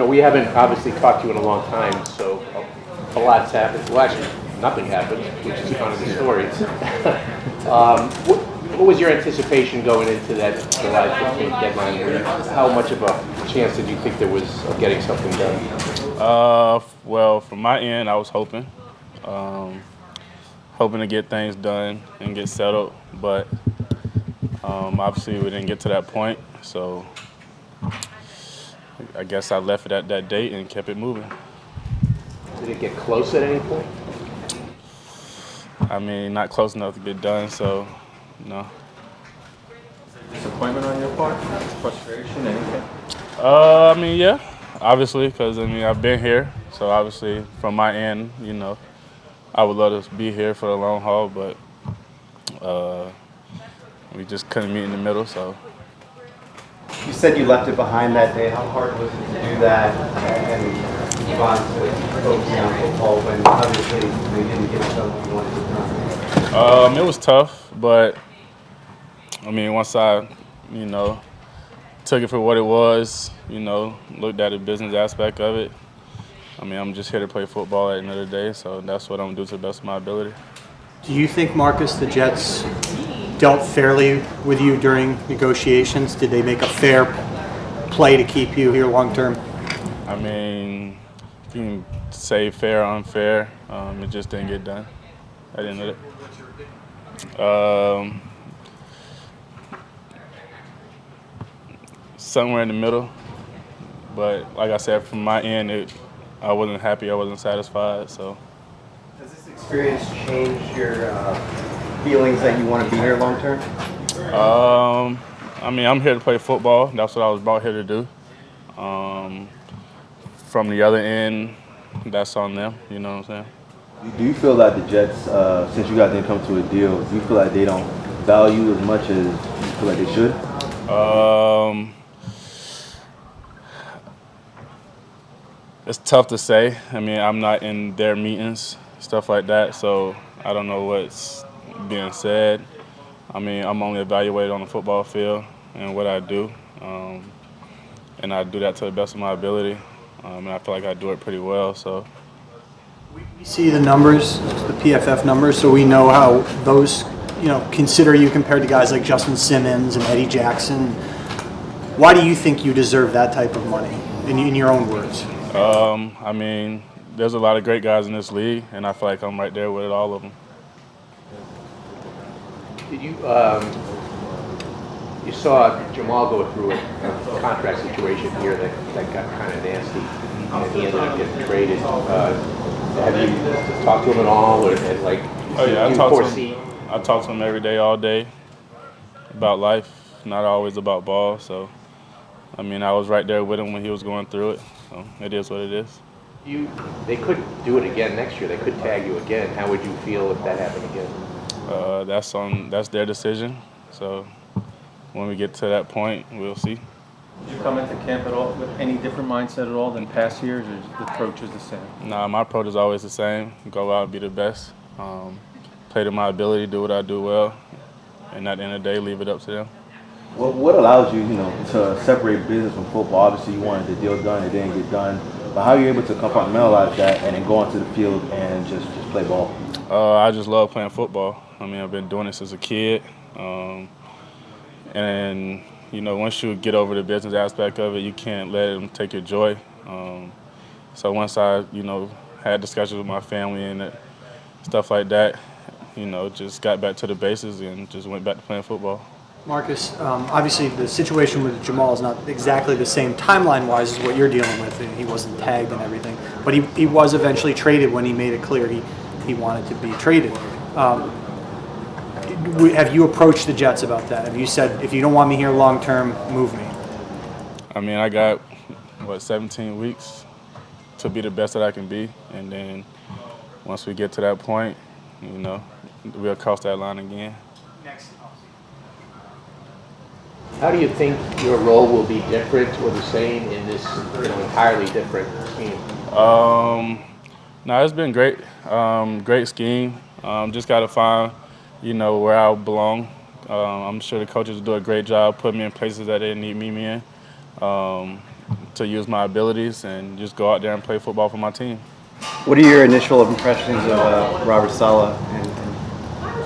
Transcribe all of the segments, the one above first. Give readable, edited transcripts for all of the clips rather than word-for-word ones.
We haven't obviously talked to you in a long time, so a lot's happened. Well, actually, nothing happened, which is kind of the story. What was your anticipation going into that July 15th deadline? How much of a chance did you think there was of getting something done? Well, from my end, I was hoping to get things done and get settled, but obviously we didn't get to that point. So I guess I left it at that date and kept it moving. Did it get close at any point? I mean, not close enough to get done, so no. Disappointment on your part? Frustration? Anything? I mean, yeah, obviously, because I mean I've been here, so obviously from my end, I would love to be here for the long haul, but we just couldn't meet in the middle. So You said you left it behind that day. How hard was it to do that and move on to focusing on football when obviously you didn't get something you wanted to done? it was tough, but I mean once I, you know, took it for what it was, looked at the business aspect of it. I mean, I'm just here to play football at the end of the day, so that's what I'm gonna do to the best of my ability. Do you think, Marcus, the Jets dealt fairly with you during negotiations? Did they make a fair play to keep you here long term? I mean, you can say fair or unfair. It just didn't get done at the end of it. Somewhere in the middle, but like I said, from my end, I wasn't happy. I wasn't satisfied. So Has this experience changed your feelings that you want to be here long term? I mean, I'm here to play football. That's what I was brought here to do. From the other end, that's on them. You know what I'm saying? Do you feel that the Jets, since you guys didn't come to a deal, do you feel like they don't value as much as you feel like they should? It's tough to say. I mean, I'm not in their meetings, stuff like that, so I don't know what's being said. I mean, I'm only evaluated on the football field and what I do, and I do that to the best of my ability, and I feel like I do it pretty well. So. We see the numbers, the PFF numbers, so we know how those, consider you compared to guys like Justin Simmons and Eddie Jackson. Why do you think you deserve that type of money, in your own words? I mean, there's a lot of great guys in this league, and I feel like I'm right there with all of them. Did you saw Jamal go through a contract situation here that got kind of nasty, and he ended up getting traded. Have you talked to him at all, or like? Oh yeah, do you foresee? I talk to him every day, all day, about life. Not always about ball. So, I mean, I was right there with him when he was going through it. So it is what it is. They could do it again next year. They could tag you again. How would you feel if that happened again? That's their decision. So when we get to that point, we'll see. Did you come into camp at all with any different mindset at all than past years, or the approach is the same? Nah, my approach is always the same. Go out and be the best. Play to my ability, do what I do well, and at the end of the day, leave it up to them. What allows you, to separate business from football? Obviously, you wanted the deal done, it didn't get done. But how are you able to compartmentalize that and then go onto the field and just play ball? I just love playing football. I mean, I've been doing this as a kid. And, once you get over the business aspect of it, you can't let them take your joy. So once I, had discussions with my family and stuff like that, just got back to the basics and just went back to playing football. Marcus, obviously the situation with Jamal is not exactly the same timeline-wise as what you're dealing with. He wasn't tagged and everything, but he was eventually traded when he made it clear he wanted to be traded. Have you approached the Jets about that? Have you said, if you don't want me here long-term, move me? I mean, I got, 17 weeks to be the best that I can be, and then once we get to that point, we'll cross that line again. How do you think your role will be different or the same in this entirely different scheme? No, it's been great. Great scheme. Just got to find, where I belong. I'm sure the coaches do a great job putting me in places that they need me in. To to use my abilities and just go out there and play football for my team. What are your initial impressions of Robert Saleh?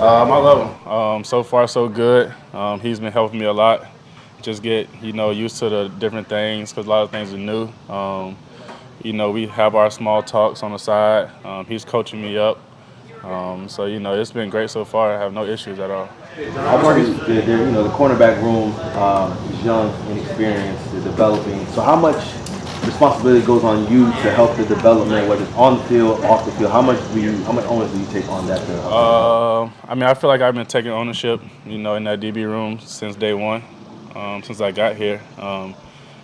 I love him. So far, so good. He's been helping me a lot. Just get used to the different things because a lot of things are new. We have our small talks on the side. He's coaching me up. So it's been great so far. I have no issues at all. Obviously, the cornerback room is young, inexperienced, they're developing. So how much responsibility goes on you to help the development, whether it's on the field, off the field? How much onus do you take on that? I feel like I've been taking ownership, in that DB room since day one, since I got here.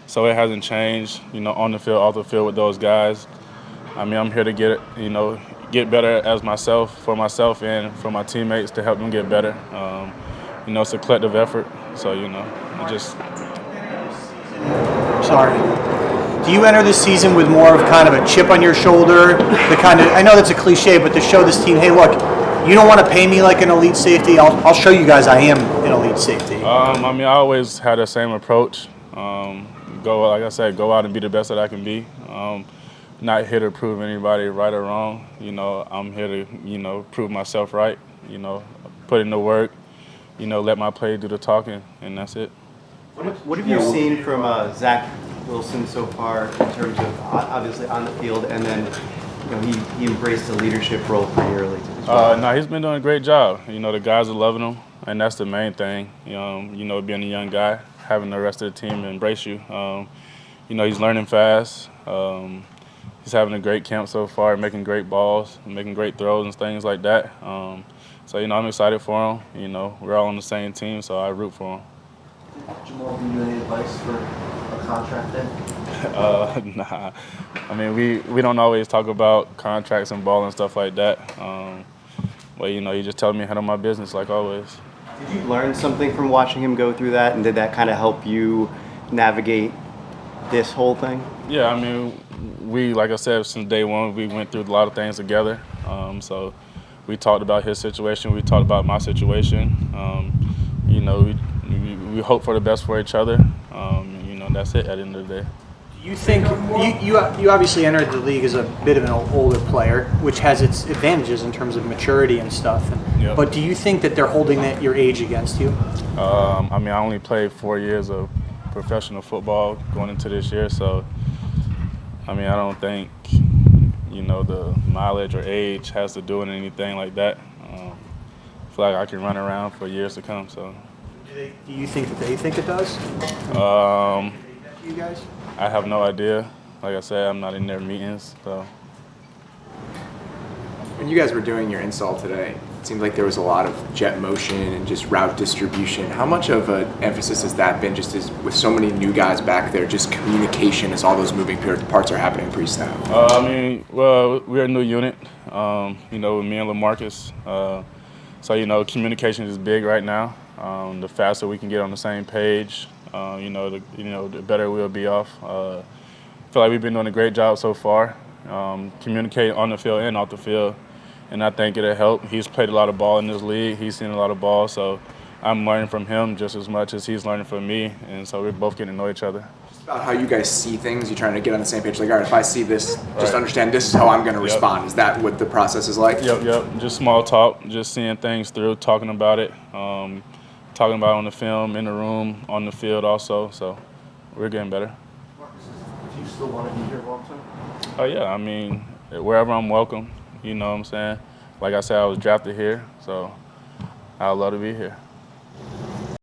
So it hasn't changed, on the field, off the field with those guys. I'm here to get better as for myself and for my teammates to help them get better. It's a collective effort. So, Sorry. Do you enter this season with more of kind of a chip on your shoulder? I know that's a cliche, but to show this team, hey, look, you don't want to pay me like an elite safety. I'll show you guys I am an elite safety. I always had the same approach. Like I said, go out and be the best that I can be. Not here to prove anybody right or wrong. I'm here to, prove myself right. Put in the work. Let my play do the talking, and that's it. What have you seen from Zach Wilson so far in terms of obviously on the field, and then he embraced the leadership role pretty early as well? No, he's been doing a great job. The guys are loving him, and that's the main thing. Being a young guy, having the rest of the team embrace you. He's learning fast. He's having a great camp so far, making great balls, making great throws and things like that. So I'm excited for him. We're all on the same team, so I root for him. Jamal, do you have any advice for a contract then? Nah. We don't always talk about contracts and ball and stuff like that. But you just tell me to handle my business like always. Did you learn something from watching him go through that, and did that kind of help you navigate this whole thing? Yeah, like I said, since day one, we went through a lot of things together. So we talked about his situation. We talked about my situation. We hope for the best for each other. That's it at the end of the day. Do you think you obviously entered the league as a bit of an older player, which has its advantages in terms of maturity and stuff. Yep. But do you think that they're holding your age against you? I only played 4 years of professional football going into this year, so I don't think the mileage or age has to do with anything like that. I feel like I can run around for years to come. So, do you think that they think it does? You guys? I have no idea. Like I said, I'm not in their meetings, so. When you guys were doing your install today, it seemed like there was a lot of jet motion and just route distribution. How much of an emphasis has that been, just as with so many new guys back there, just communication as all those moving parts are happening pre-snap? Well, we're a new unit, with me and Marcus. So, communication is big right now. The faster we can get on the same page, the better we'll be off. I feel like we've been doing a great job so far, communicating on the field and off the field. And I think it'll help. He's played a lot of ball in this league. He's seen a lot of ball, so I'm learning from him just as much as he's learning from me, and so we're both getting to know each other. Just about how you guys see things, you're trying to get on the same page. Like, all right, if I see this, just understand this is how I'm going to respond. Is that what the process is like? Yep. Just small talk, just seeing things through, talking about it, talking about it on the film, in the room, on the field also. So we're getting better. Marcus, do you still want to be here long term? Oh yeah, wherever I'm welcome. You know what I'm saying? Like I said, I was drafted here, so I'd love to be here.